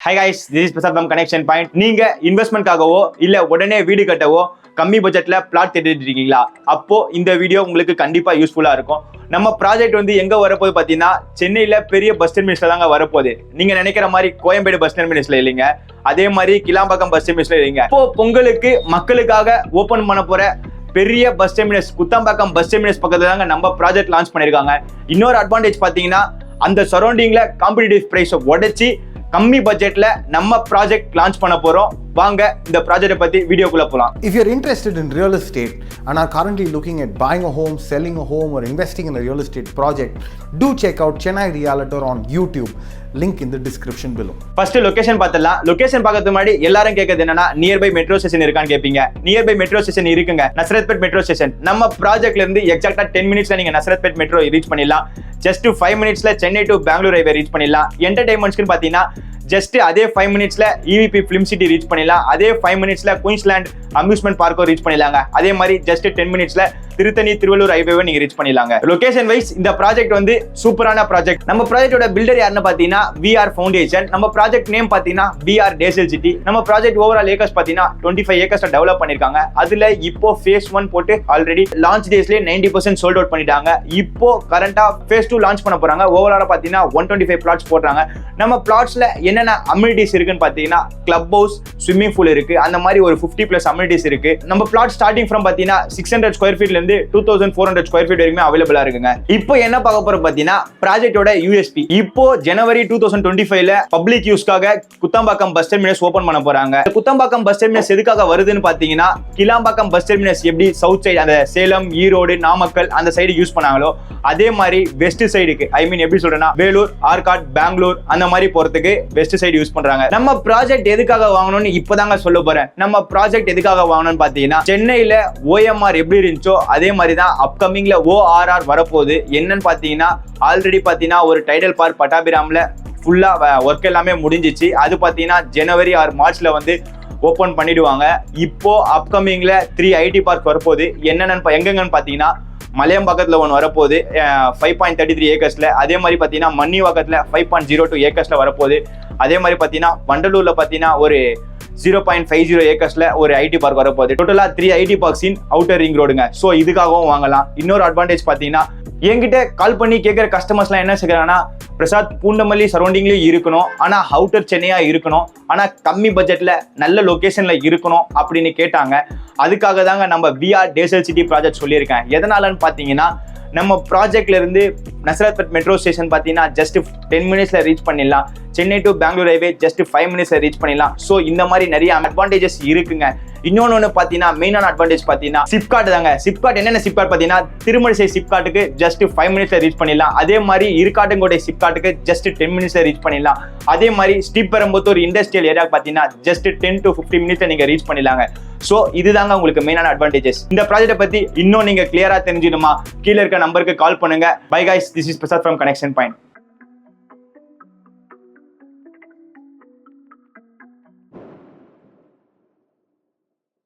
Hi guys, this is Prasad from Connection Point. நீங்க இன்வெஸ்ட்மென்ட்காகவோ இல்ல உடனே வீடு கட்டவோ கம்மி பட்ஜெட்ல பிளாட் தேடிட்டு இருக்கீங்களா? அப்போ இந்த வீடியோ உங்களுக்கு கண்டிப்பா யூஸ்ஃபுல்லா இருக்கும். நம்ம ப்ராஜெக்ட் வந்து எங்க வரப்போகுது பாத்தீங்கன்னா சென்னையில பெரிய பஸ் டெர்மினஸ்ல தாங்க வரப்போகுது. நீங்க நினைக்கிற மாதிரி கோயம்பேடு பஸ் டெர்மினஸ்ல இல்லைங்க, அதே மாதிரி கிளாம்பாக்கம் பஸ் டெர்மினஸ்ல இல்லைங்க. இப்போ பொங்கலுக்கு மக்களுக்காக ஓபன் பண்ண போற பெரிய பஸ் டெர்மினஸ் குத்தாம்பாக்கம் பஸ் டெர்மினஸ் பக்கத்துல தாங்க நம்ம ப்ராஜெக்ட் லான்ச் பண்ணிருக்காங்க. இன்னொரு அட்வான்டேஜ் பாத்தீங்கன்னா அந்த சரௌண்டிங்ல காம்படிட்டிவ் பிரைஸை உடைச்சி கம்மி பட்ஜெட்ல நம்ம ப்ராஜெக்ட் லான்ச் பண்ண போறோம். வாங்க இந்த ப்ராஜெக்ட்டை பத்தி வீடியோக்குள்ள போலாம். If you're interested in real estate and are currently looking at buying a home, selling a home or investing in a real estate project, do check out Chennai Realtor on YouTube. Link in the description below. First location பார்த்தலாம். Location பார்க்கறதுக்கு முன்னாடி எல்லாரும் கேட்கறது என்னன்னா nearby metro station இருக்கான்னு கேட்பீங்க. Nearby metro station இருக்குங்க, நசரத்பேட் metro station. நம்ம ப்ராஜெக்ட்ல இருந்து எக்ஸாக்ட்டா 10 மினிட்ஸ்ல நீங்க நசரத்பேட் மெட்ரோ ரீச் பண்ணிடலாம். ஜஸ்ட் 5 மினிட்ஸ்ல Chennai to Bangalore highway reach பண்ணிடலாம். என்டர்டைன்மெண்ட்ஸ்க்கு பாத்தீங்கன்னா ஜஸ்ட் அதே 5 மினிட்ஸ்ல EVP ஃபிலிம் சிட்டி ரீச் பண்ணிடலாம். அதே 5 மினிட்ஸ்ல குயின்ஸ்லாண்ட் அம்யூஸ்மெண்ட் பார்க்கோ ரீச் பண்ணிடலாங்க. அதே மாதிரி ஜஸ்ட் 10 மினிட்ஸ்ல திருத்தணி திருவள்ளூர் ஹைவேவை நீங்க ரீச் பண்ணிடலாங்க. லொகேஷன் வைஸ் இந்த ப்ராஜெக்ட் வந்து சூப்பரான ப்ராஜெக்ட். நம்ம ப்ராஜெக்ட்டோட பில்டர் யாருன்னு பாத்தீங்கன்னா VR ஃபவுண்டேஷன். நம்ம ப்ராஜெக்ட் நேம் பாத்தீங்கன்னா BR டேசல் சிட்டி. நம்ம ப்ராஜெக்ட் ஓவரால் ஏக்கர்ஸ் பாத்தீங்கன்னா 25 ஏக்கர்ஸ்ல டெவலப் பண்ணிருக்காங்க. அதுல இப்போ ஃபேஸ் 1 போட்டு ஆல்ரெடி லான்ச் டேஸ்லயே 90% சோல்ட் அவுட் பண்ணிட்டாங்க. இப்போ கரண்டா ஃபேஸ் 2 லான்ச் பண்ண போறாங்க. ஓவராலா பாத்தீங்கன்னா 125 பிளாட்ஸ் போடுறாங்க. நம்ம பிளாட்ஸ்ல என்னென்ன அம்யூனிட்டிஸ் இருக்குன்னு பாத்தீங்கன்னா கிளப் ஹவுஸ், ஸ்விம்மிங் பூல் இருக்கு. அந்த மாதிரி ஒரு 50+ அம்யூனிட்டிஸ் இருக்கு. நம்ம பிளாட் ஸ்டார்டிங் ஃப்ரம் பாத்தீங்கன்னா 600 ஸ்கொயர் ஃபீட்ல இருந்து 2400 ஸ்கொயர் ஃபீட் வரைக்கும் அவைலபிளா இருக்குங்க. இப்போ என்ன பார்க்க போறோம் பாத்தீங்கன்னா ப்ராஜெக்ட்டோட USP. இப்போ ஜனவரி 2025ல பப்ளிக் யூஸ்க்காக குத்தாம்பாக்கம் பஸ் டெர்மினஸ் ஓபன் பண்ண போறாங்க. குத்தாம்பாக்கம் பஸ் டெர்மினஸ் எதுக்காக வருதுன்னு பாத்தீங்கன்னா கிளாம்பாக்கம் பஸ் டெர்மினஸ் எப்படி சவுத் சைடு அந்த சேலம், ஈரோடு, நாமக்கல் அந்த சைடு யூஸ் பண்ணாங்களோ அதே மாதிரி வெஸ்ட் சைடுக்கு எப்படி சொல்றேன்னா வேலூர், ஆர்காட், பெங்களூர் அந்த மாதிரி போறதுக்கு வெஸ்ட் சைடு யூஸ் பண்றாங்க. நம்ம ப்ராஜெக்ட் எதுக்காக வாங்கணும்னு இப்பதாங்க சொல்ல போறேன். நம்ம ப்ராஜெக்ட் எதுக்காக வாங்கணும்னு பாத்தீங்கன்னா சென்னையில OMR எப்படி இருந்துச்சோ அதே மாதிரி தான் அப்கமிங்ல ORR வரப்போகுது. என்னன்னு பாத்தீங்கன்னா ஆல்ரெடி பாத்தீங்கன்னா ஒரு டைடல் பார்க் பட்டாபிராம்ல ஃபுல்லா ஒர்க் எல்லாமே முடிஞ்சிச்சு. அது பாத்தீங்கன்னா ஜனவரி ஆர் மார்ச்ல வந்து ஓபன் பண்ணிடுவாங்க. இப்போ அப்கமிங்ல 3 IT பார்க் வரப்போகுது. என்னென்னு எங்கெங்கன்னு பாத்தீங்கன்னா மலையம்பாக்கத்துல ஒன்று வரப்போகுது 5.33 ஏக்கர்ஸ்ல. அதே மாதிரி பாத்தீங்கன்னா மன்னிவாக்கத்துல 5.02 ஏக்கர்ஸ்ல வரப்போகுது. அதே மாதிரி பாத்தீங்கன்னா வண்டலூர்ல பாத்தீங்கன்னா ஒரு 0.50 ஏக்கர்ஸ்ல ஒரு IT பார்க் வரப்போகுது. டோட்டலா 3 IT parks in outer ring ரோடுங்க. ஸோ இதுக்காகவும் வாங்கலாம். இன்னொரு அட்வான்டேஜ் பாத்தீங்கன்னா என்கிட்ட கால் பண்ணி கேட்குற கஸ்டமர்ஸ்லாம் என்ன செய்யறாங்கன்னா பிரசாத் பூந்தமல்லி சரௌண்டிங்லயும் இருக்கணும், ஆனா அவுட்டர் சென்னையா இருக்கணும், ஆனா கம்மி பட்ஜெட்ல நல்ல லொகேஷன்ல இருக்கணும் அப்படின்னு கேட்டாங்க. அதுக்காக தாங்க நம்ம BR டேசல் சிட்டி ப்ராஜெக்ட் சொல்லியிருக்கேன். எதனாலன்னு பாத்தீங்கன்னா நம்ம ப்ராஜெக்ட்ல இருந்து நசரத்பேட் மெட்ரோ ஸ்டேஷன் பாத்தீங்கன்னா ஜஸ்ட் 10 மினிட்ஸ்ல ரீச் பண்ணிடலாம். Chennai to Bangalore highway just 5 மினிட்ஸ்ல ரீச் பண்ணிடலாம். ஸோ இந்த மாதிரி நிறைய அட்வான்டேஜஸ் இருக்குங்க. இன்னொன்னு பாத்தீங்கன்னா மெயினான அட்வான்டேஜ் பாத்தீங்கன்னா சிப்காட் தாங்க. சிப்காட் என்னென்ன சிப்காட் பாத்தீங்கன்னா திருமணிசை சிப்காட்டுக்கு ஜஸ்ட் 5 மினிட்ஸ்ல ரீச் பண்ணிடலாம். அதே மாதிரி இருக்காட்டுங்கோட்டை சிப்காட்டுக்கு ஜஸ்ட் 10 மினிட்ஸ்ல ரீச் பண்ணிடலாம். அதே மாதிரி ஸ்ரீபெரும்புத்தூர் இண்டஸ்ட்ரியல் ஏரியா பாத்தீங்கன்னா ஜஸ்ட் 10 to 15 மினிட்ஸ்ல நீங்க ரீச் பண்ணிடலாங்க. ஸோ இதுதாங்க உங்களுக்கு மெயினான அட்வான்டேஜஸ். இந்த ப்ராஜெக்ட்டை பத்தி இன்னும் நீங்க கிளியரா தெரிஞ்சுக்கணுமா கீழே இருக்க நம்பருக்கு கால் பண்ணுங்க. Bye guys, this is Prasad from connection point.